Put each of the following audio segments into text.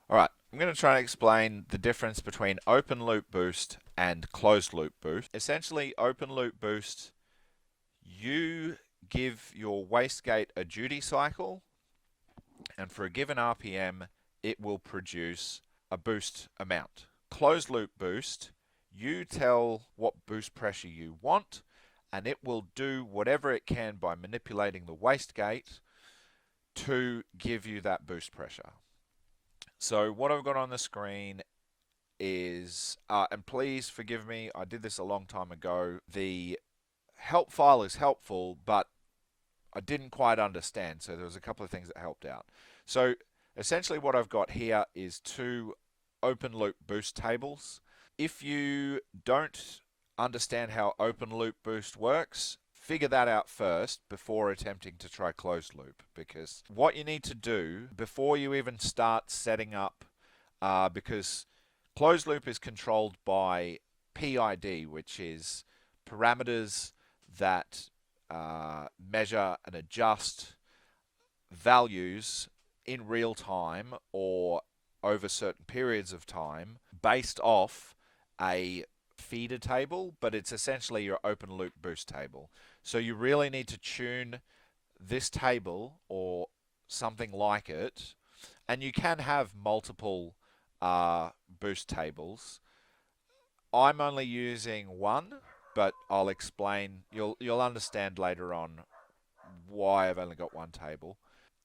Alright, I'm going to try and explain the difference between open loop boost and closed loop boost. Essentially, open loop boost, you give your wastegate a duty cycle, and for a given RPM, it will produce a boost amount. Closed loop boost, you tell what boost pressure you want, and it will do whatever it can by manipulating the wastegate to give you that boost pressure. So what I've got on the screen is, and please forgive me, I did this a long time ago. The help file is helpful, but I didn't quite understand, so there was a couple of things that helped out. So essentially what I've got here is two open loop boost tables. If you don't understand how open loop boost works, figure that out first before attempting to try closed loop, because what you need to do before you even start setting up, because closed loop is controlled by PID, which is parameters that measure and adjust values in real time or over certain periods of time based off a feeder table, but it's essentially your open loop boost table. So you really need to tune this table or something like it, and you can have multiple boost tables. I'm only using one, but I'll explain. You'll understand later on why I've only got one table.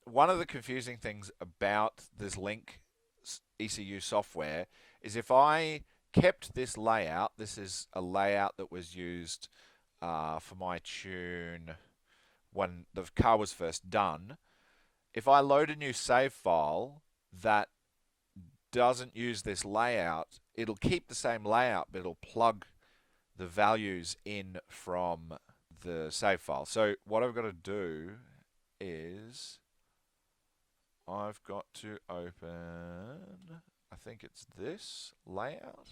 One of the confusing things about this Link ECU software is if I kept this layout, this is a layout that was used for my tune when the car was first done. If I load a new save file that doesn't use this layout, it'll keep the same layout, but it'll plug the values in from the save file. So what I've got to do is I've got to open, I think it's this layout.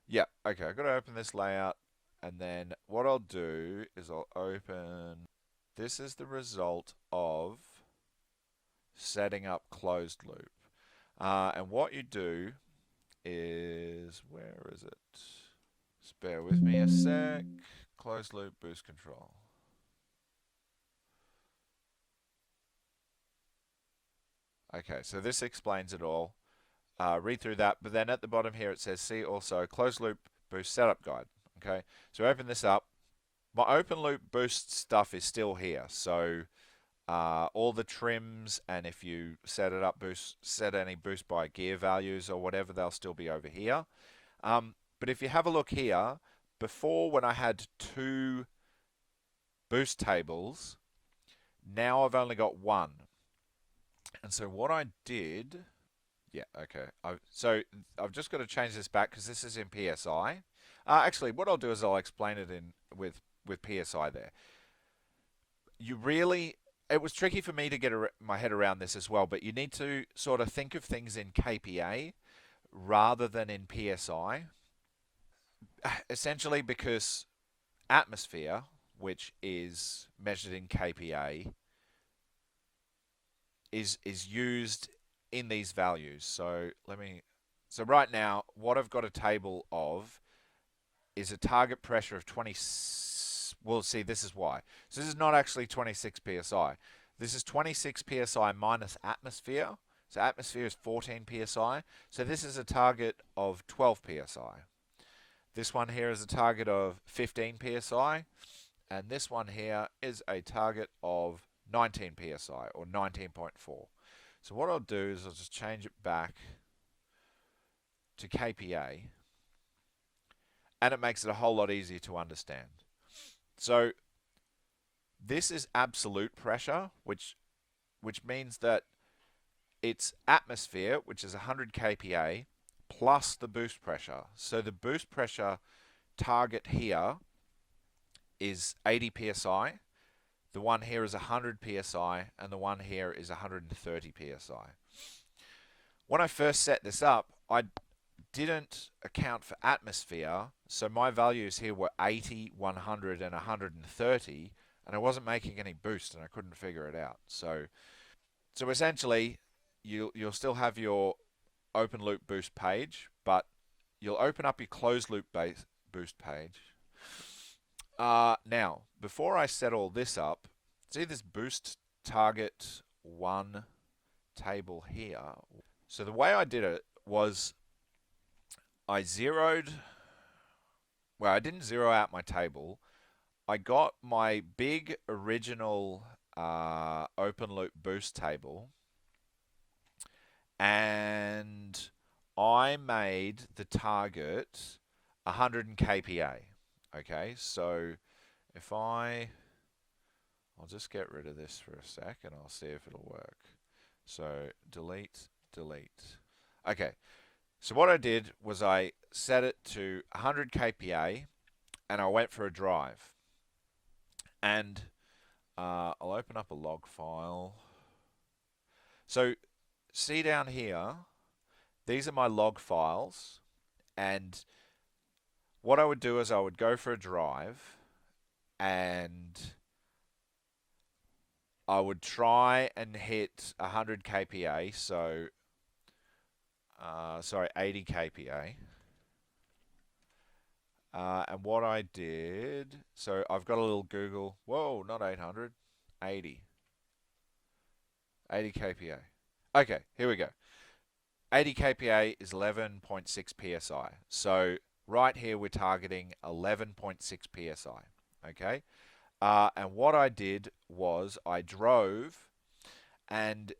Yeah, okay, I've got to open this layout, and then what I'll do is I'll open, this is the result of setting up closed loop. And what you do is, where is it? Just bear with me a sec. Closed loop boost control. Okay, so this explains it all. Read through that, but then at the bottom here it says see also closed loop boost setup guide. Okay, so open this up. My open loop boost stuff is still here, so all the trims, and if you set it up, set any boost by gear values or whatever, they'll still be over here. But if you have a look here, before when I had two boost tables, now I've only got one. And so what I did, yeah, okay. So I've just got to change this back because this is in PSI. Actually, what I'll do is I'll explain it in with PSI there. You really, it was tricky for me to get my head around this as well, but you need to sort of think of things in kPa rather than in PSI. Essentially because atmosphere, which is measured in kPa, is used in these values. So so right now what I've got a table of is a target pressure of 20. We'll see, this is why. So this is not actually 26 psi. This is 26 psi minus atmosphere. So atmosphere is 14 psi. So this is a target of 12 psi. This one here is a target of 15 psi, and this one here is a target of 19 psi or 19.4. So what I'll do is I'll just change it back to kPa, and it makes it a whole lot easier to understand. So this is absolute pressure, which means that it's atmosphere, which is 100 kPa, plus the boost pressure. So the boost pressure target here is 80 psi. The one here is 100 psi, and the one here is 130 psi. When I first set this up, I didn't account for atmosphere, so my values here were 80, 100, and 130, and I wasn't making any boost, and I couldn't figure it out. So essentially, you'll still have your open loop boost page, but you'll open up your closed loop boost page. Now, before I set all this up, see this boost target 1 table here. So the way I did it was I didn't zero out my table. I got my big original open loop boost table, and I made the target 100 kPa. Okay, so if I'll just get rid of this for a sec and I'll see if it'll work. So delete. Okay, so what I did was I set it to 100 kPa and I went for a drive. And I'll open up a log file. So see down here, these are my log files, and what I would do is I would go for a drive and I would try and hit 100 kPa, so 80 kPa. And what I did, so I've got a little Google, whoa, not 800, 80 kPa. Okay, here we go. 80 kPa is 11.6 psi. So right here we're targeting 11.6 psi. Okay, and what I did was I drove, and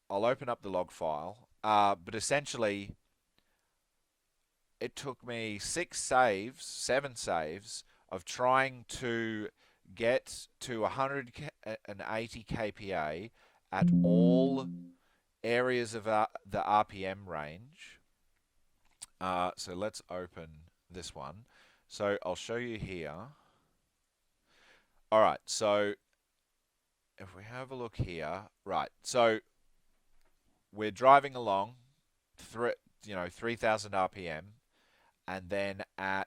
I'll open up the log file, but essentially it took me 7 saves of trying to get to 180 kPa at all areas of the RPM range. So let's open this one. So I'll show you here. All right, so if we have a look here, right, so we're driving along, 3,000 RPM, and then I'll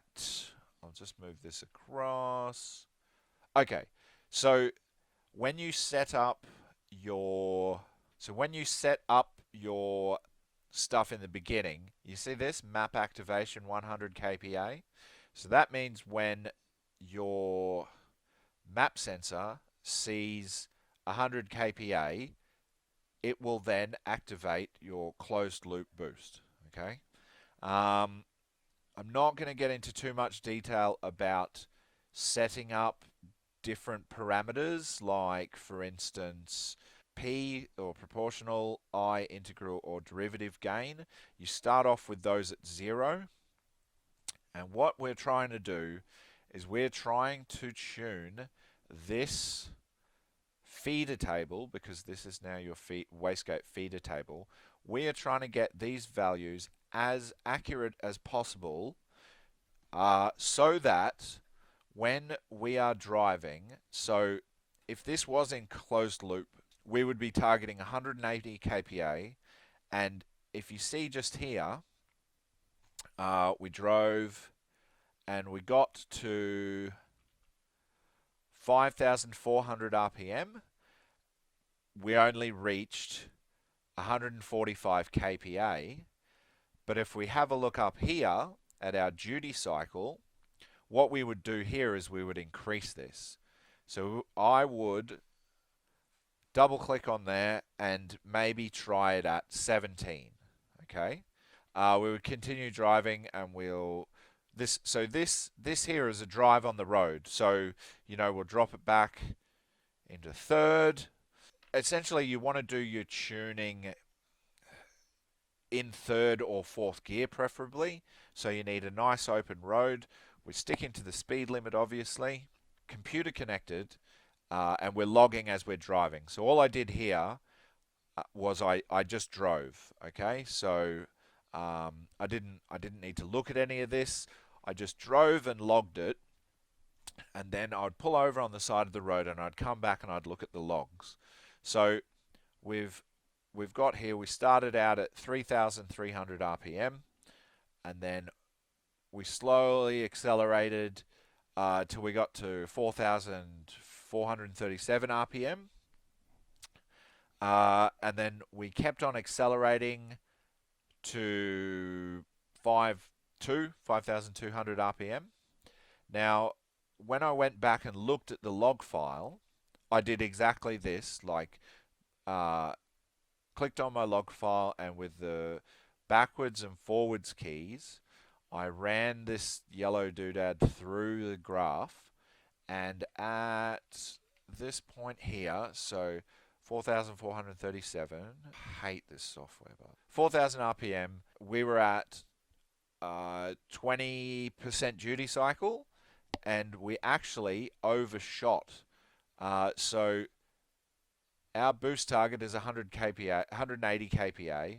just move this across. Okay, so when you set up your stuff in the beginning, you see this map activation 100 kPa. So that means when your map sensor sees 100 kPa, it will then activate your closed loop boost. Okay. I'm not going to get into too much detail about setting up different parameters, like for instance P or proportional, I integral, or derivative gain. You start off with those at 0, and what we're trying to do is we're trying to tune this feeder table, because this is now your wastegate feeder table. We are trying to get these values as accurate as possible, so that when we are driving, so if this was in closed loop, we would be targeting 180 kPa, and if you see just here, we drove and we got to 5,400 RPM. We only reached 145 kPa, but if we have a look up here at our duty cycle, what we would do here is we would increase this. So I would double click on there and maybe try it at 17. Okay, we would continue driving, and this here is a drive on the road. So we'll drop it back into third. Essentially, you want to do your tuning in third or fourth gear preferably. So you need a nice open road. We're sticking to the speed limit, obviously, computer connected, and we're logging as we're driving. So all I did here was I just drove. Okay, so I didn't need to look at any of this. I just drove and logged it, and then I'd pull over on the side of the road and I'd come back and I'd look at the logs. So we've got here, we started out at 3,300 RPM, and then we slowly accelerated till we got to 4,437 RPM. And then we kept on accelerating to 5,200 RPM. Now, when I went back and looked at the log file, I did exactly this, like clicked on my log file, and with the backwards and forwards keys, I ran this yellow doodad through the graph, and at this point here, so 4,437, hate this software, but 4,000 RPM, we were at 20% duty cycle, and we actually overshot. So our boost target is 100 kPa, 180 kPa,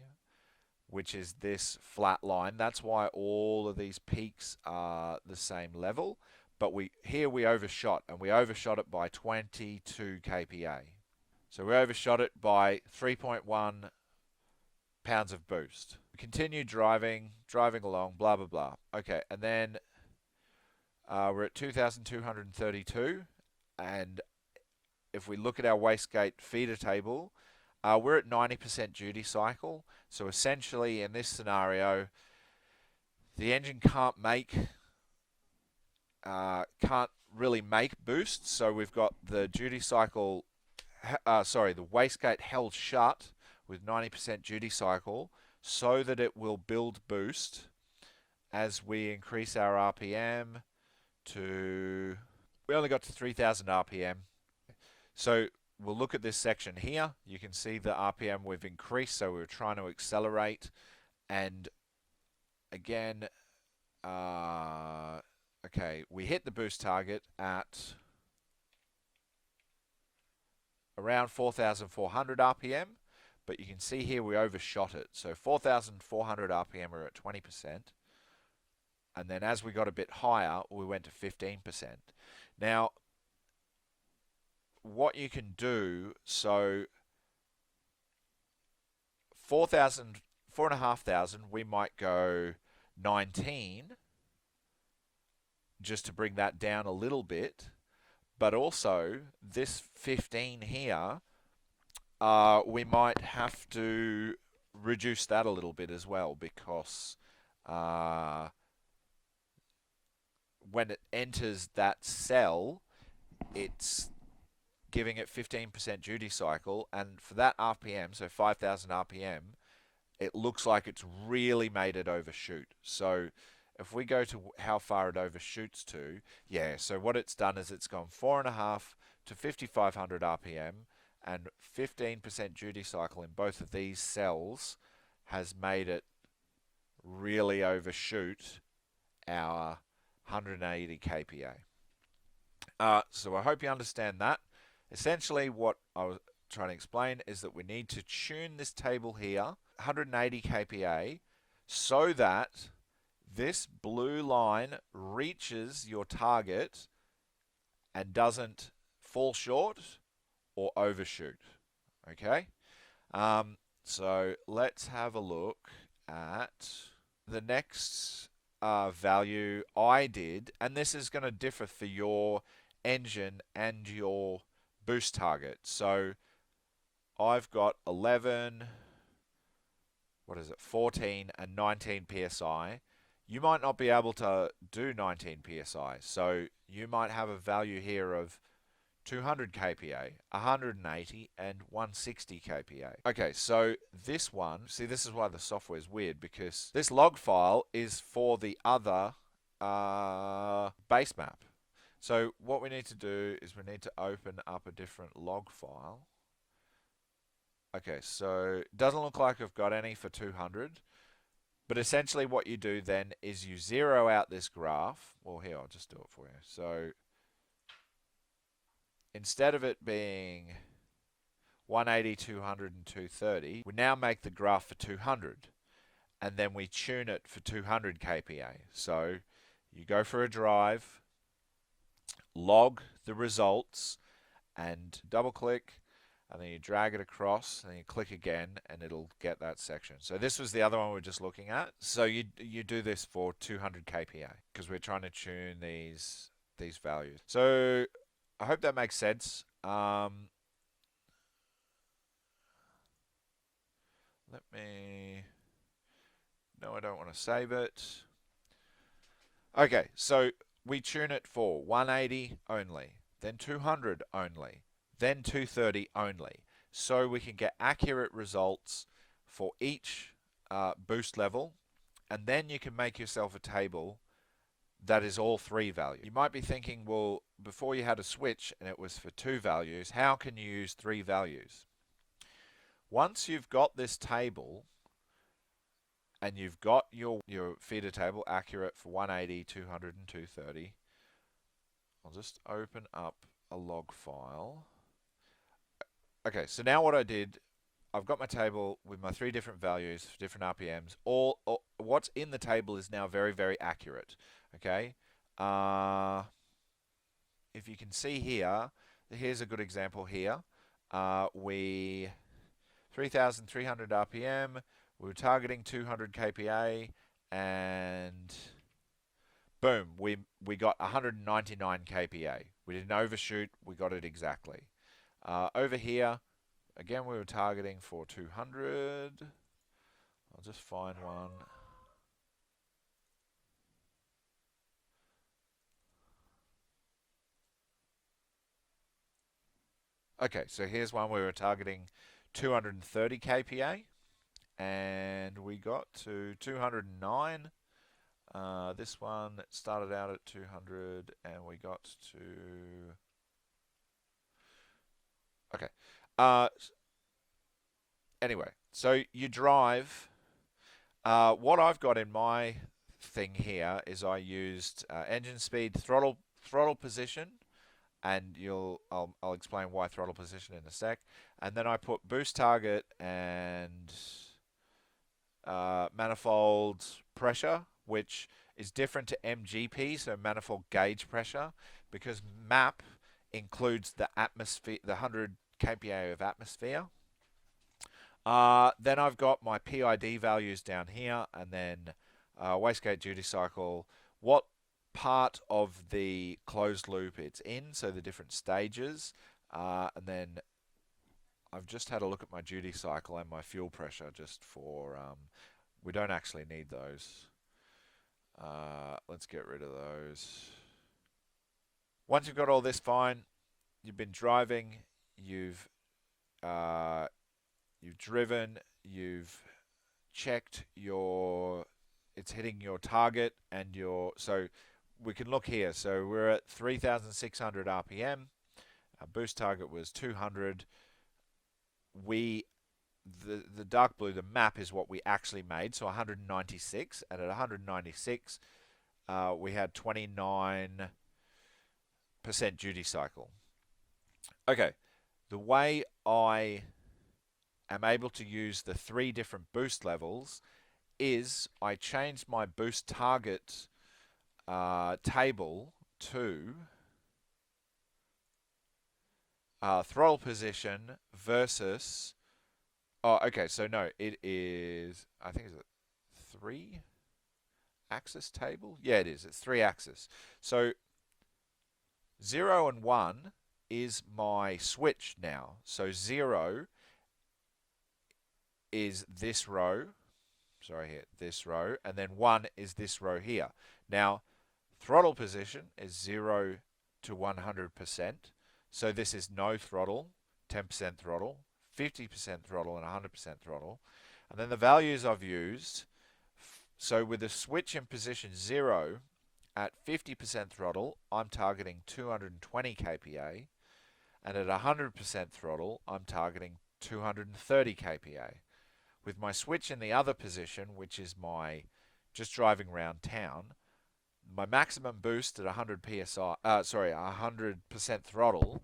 which is this flat line. That's why all of these peaks are the same level. But here we overshot, and we overshot it by 22 kPa. So we overshot it by 3.1 pounds of boost. We continued driving along, blah, blah, blah. Okay, and then we're at 2,232, and if we look at our wastegate feeder table, we're at 90% duty cycle. So essentially, in this scenario, the engine can't really make boost. So we've got the duty cycle, the wastegate held shut with 90% duty cycle, so that it will build boost as we increase our RPM to. We only got to 3,000 RPM. So we'll look at this section here. You can see the RPM we've increased, so we were trying to accelerate. And again, okay, we hit the boost target at around 4,400 RPM, but you can see here we overshot it. So 4,400 RPM, we're at 20%. And then as we got a bit higher, we went to 15%. Now, what you can do, so 4,500, we might go 19, just to bring that down a little bit. But also, this 15 here, we might have to reduce that a little bit as well, because when it enters that cell, it's giving it 15% duty cycle, and for that RPM, so 5,000 RPM, it looks like it's really made it overshoot. So if we go to how far it overshoots to, yeah, so what it's done is it's gone 4.5 to 5,500 RPM, and 15% duty cycle in both of these cells has made it really overshoot our 180 kPa. So I hope you understand that. Essentially, what I was trying to explain is that we need to tune this table here, 180 kPa, so that this blue line reaches your target and doesn't fall short or overshoot. Okay? So let's have a look at the next value I did, and this is going to differ for your engine and your boost target. So I've got 11, 14 and 19 psi. You might not be able to do 19 psi, so you might have a value here of 200 kPa, 180 and 160 kPa. Okay, so this one, see, this is why the software is weird, because this log file is for the other base map. So what we need to do is we need to open up a different log file. Okay, so it doesn't look like I've got any for 200, but essentially what you do then is you zero out this graph. Well, here, I'll just do it for you. So instead of it being 180, 200, and 230, we now make the graph for 200, and then we tune it for 200 kPa. So you go for a drive, log the results, and double click, and then you drag it across, and then you click again, and it'll get that section. So this was the other one we were just looking at. So you do this for 200 kPa, because we're trying to tune these values. So I hope that makes sense. Let me I don't want to save it. Okay, so we tune it for 180 only, then 200 only, then 230 only. So we can get accurate results for each boost level, and then you can make yourself a table that is all three values. You might be thinking, well, before you had a switch and it was for two values, how can you use three values? Once you've got this table and you've got your feeder table accurate for 180, 200, and 230, I'll just open up a log file. Okay, so now what I did, I've got my table with my three different values for different RPMs. What's in the table is now very, very accurate. Okay, if you can see here, here's a good example here. 3,300 RPM. We were targeting 200 kPa, and boom, we got 199 kPa. We didn't overshoot. We got it exactly. Over here, again, we were targeting for 200. I'll just find one. Okay, so here's one we were targeting 230 kPa, and we got to 209. This one started out at 200, and we got to... Okay. Anyway, so you drive. What I've got in my thing here is I used engine speed, throttle position, and I'll explain why throttle position in a sec. And then I put boost target and manifold pressure, which is different to MGP, so manifold gauge pressure, because MAP includes the atmosphere, the 100 kPa of atmosphere. Then I've got my PID values down here, and then wastegate duty cycle, what part of the closed loop it's in, so the different stages, and then I've just had a look at my duty cycle and my fuel pressure just for, we don't actually need those. Let's get rid of those. Once you've got all this fine, you've been driving, you've driven, you've checked it's hitting your target, and so we can look here. So we're at 3,600 RPM. Our boost target was 200. The dark blue, the map, is what we actually made, so 196, and at 196 we had 29% duty cycle. Okay, the way I am able to use the three different boost levels is I changed my boost target table to throttle position versus... Oh, okay, so no, it is... I think it's a 3-axis table? Yeah, it is. It's 3-axis. So 0 and 1 is my switch now. So 0 is this row. Sorry, here, this row. And then 1 is this row here. Now, throttle position is 0 to 100%. So this is no throttle, 10% throttle, 50% throttle, and 100% throttle. And then the values I've used, so with the switch in position 0 at 50% throttle, I'm targeting 220 kPa, and at 100% throttle, I'm targeting 230 kPa. With my switch in the other position, which is my just driving around town, my maximum boost at 100 psi, 100% throttle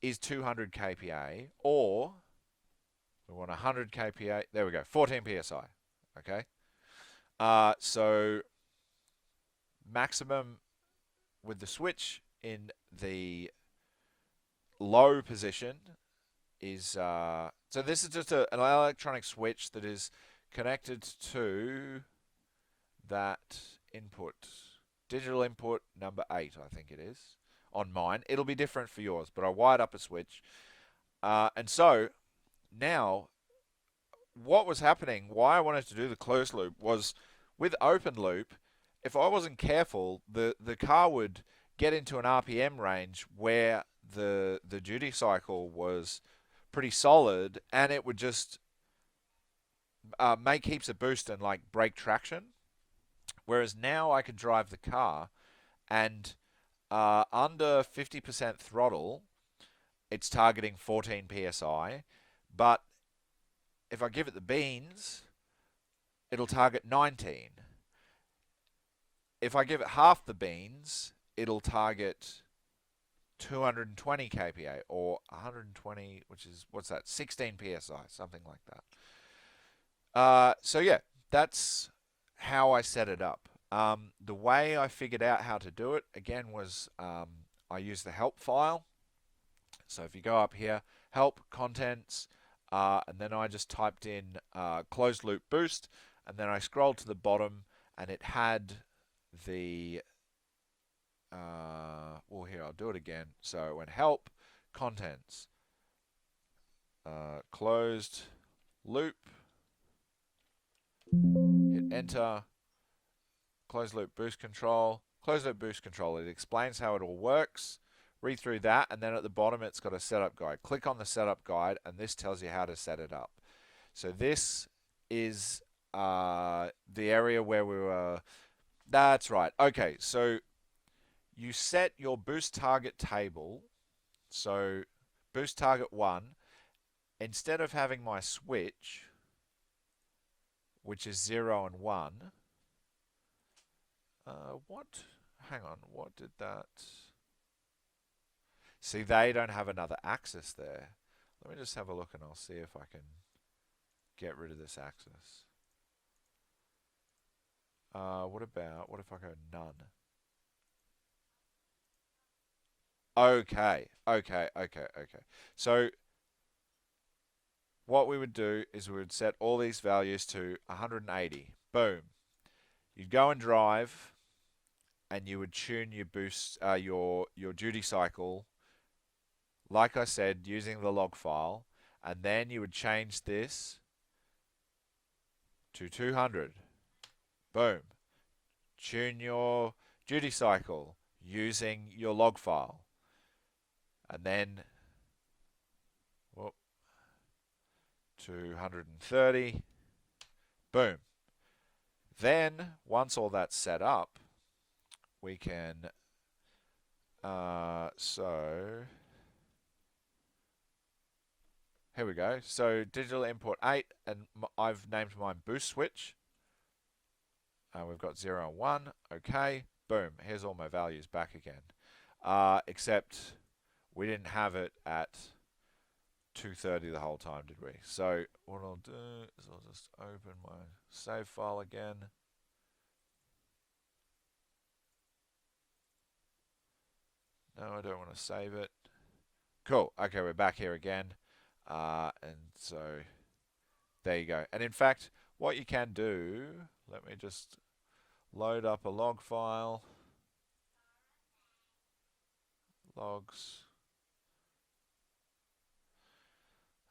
is 200 kPa, or we want 100 kPa. There we go, 14 psi. Okay, so maximum with the switch in the low position is so this is just an electronic switch that is connected to that input, digital input number 8, I think it is, on mine. It'll be different for yours, but I wired up a switch. And so now what was happening, why I wanted to do the closed loop was With open loop, if I wasn't careful, the car would get into an RPM range where the duty cycle was pretty solid, and it would just make heaps of boost and like break traction. Whereas now I can drive the car and under 50% throttle, it's targeting 14 psi, but if I give it the beans, it'll target 19. If I give it half the beans, it'll target 220 kPa or 120, which is, what's that, 16 psi, something like that. So yeah, that's how I set it up. The way I figured out how to do it, again, was I used the help file. So if you go up here, help, contents, and then I just typed in closed loop boost, and then I scrolled to the bottom, and it had the, well, here, I'll do it again. So it went help, contents, closed loop, hit enter, closed loop boost control, closed loop boost control. It explains how it all works. Read through that, and then at the bottom it's got a setup guide. Click on the setup guide, and this tells you how to set it up. So this is the area where we were. That's right. Okay, so you set your boost target table. So boost target 1, instead of having my switch, which is 0 and 1, what? Hang on, what did that? See, they don't have another axis there. Let me just have a look and I'll see if I can get rid of this axis. What if I go none? Okay. So what we would do is we would set all these values to 180. Boom. You'd go and drive, and you would tune your boost, your duty cycle, like I said, using the log file, and then you would change this to 200. Boom. Tune your duty cycle using your log file. And then, whoop, 230. Boom. Then, once all that's set up, we can, so, here we go. So, digital input 8, and I've named mine boost switch. We've got 0 and 1. Okay. Boom. Here's all my values back again. Except we didn't have it at 230 the whole time, did we? So what I'll do is I'll just open my save file again. No, I don't want to save it. Cool. Okay, we're back here again. And so there you go. And in fact, what you can do, let me just load up a log file. Logs.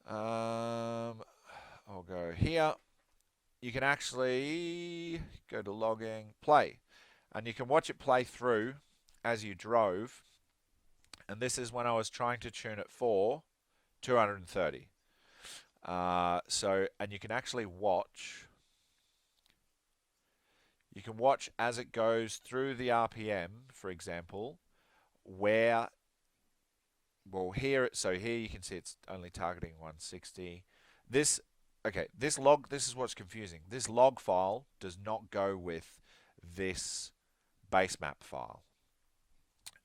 I'll go here. You can actually go to logging, play, and you can watch it play through as you drove. And this is when I was trying to tune it for 230. And you can actually watch. You can watch as it goes through the RPM, for example, where, well, here you can see it's only targeting 160. This is what's confusing. This log file does not go with this base map file.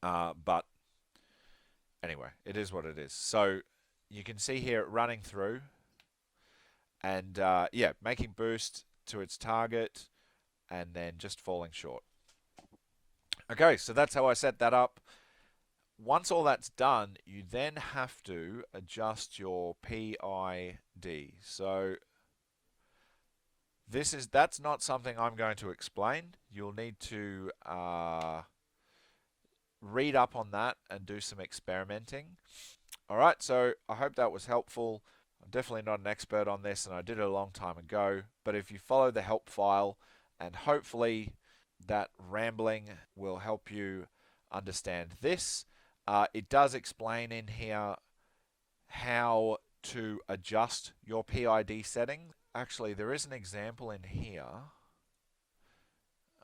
But anyway, it is what it is. So you can see here it running through, and yeah, making boost to its target, and then just falling short. Okay, so that's how I set that up. Once all that's done, you then have to adjust your PID. So that's not something I'm going to explain. You'll need to read up on that and do some experimenting. Alright, so I hope that was helpful. I'm definitely not an expert on this, and I did it a long time ago, but if you follow the help file, And hopefully that rambling will help you understand this. It does explain in here how to adjust your PID settings. Actually, there is an example in here.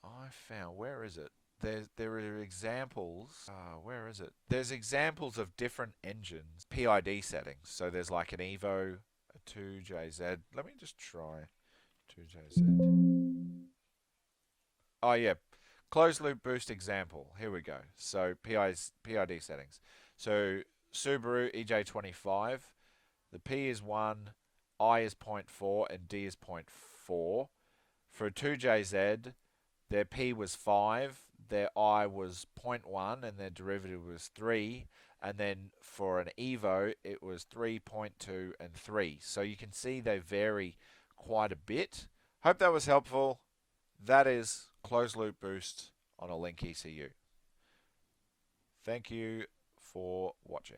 I found, where is it? There are examples. Where is it? There's examples of different engines PID settings. So there's like an Evo, a 2JZ. Let me just try 2JZ. Oh yeah, closed loop boost example. Here we go. So PID settings. So Subaru EJ25. The P is 1, I is 0.4, and D is 0.4. For a 2JZ, their P was 5, their I was 0.1, and their derivative was 3. And then for an Evo, it was 3.2 and 3. So you can see they vary quite a bit. Hope that was helpful. That is closed loop boost on a Link ECU. Thank you for watching.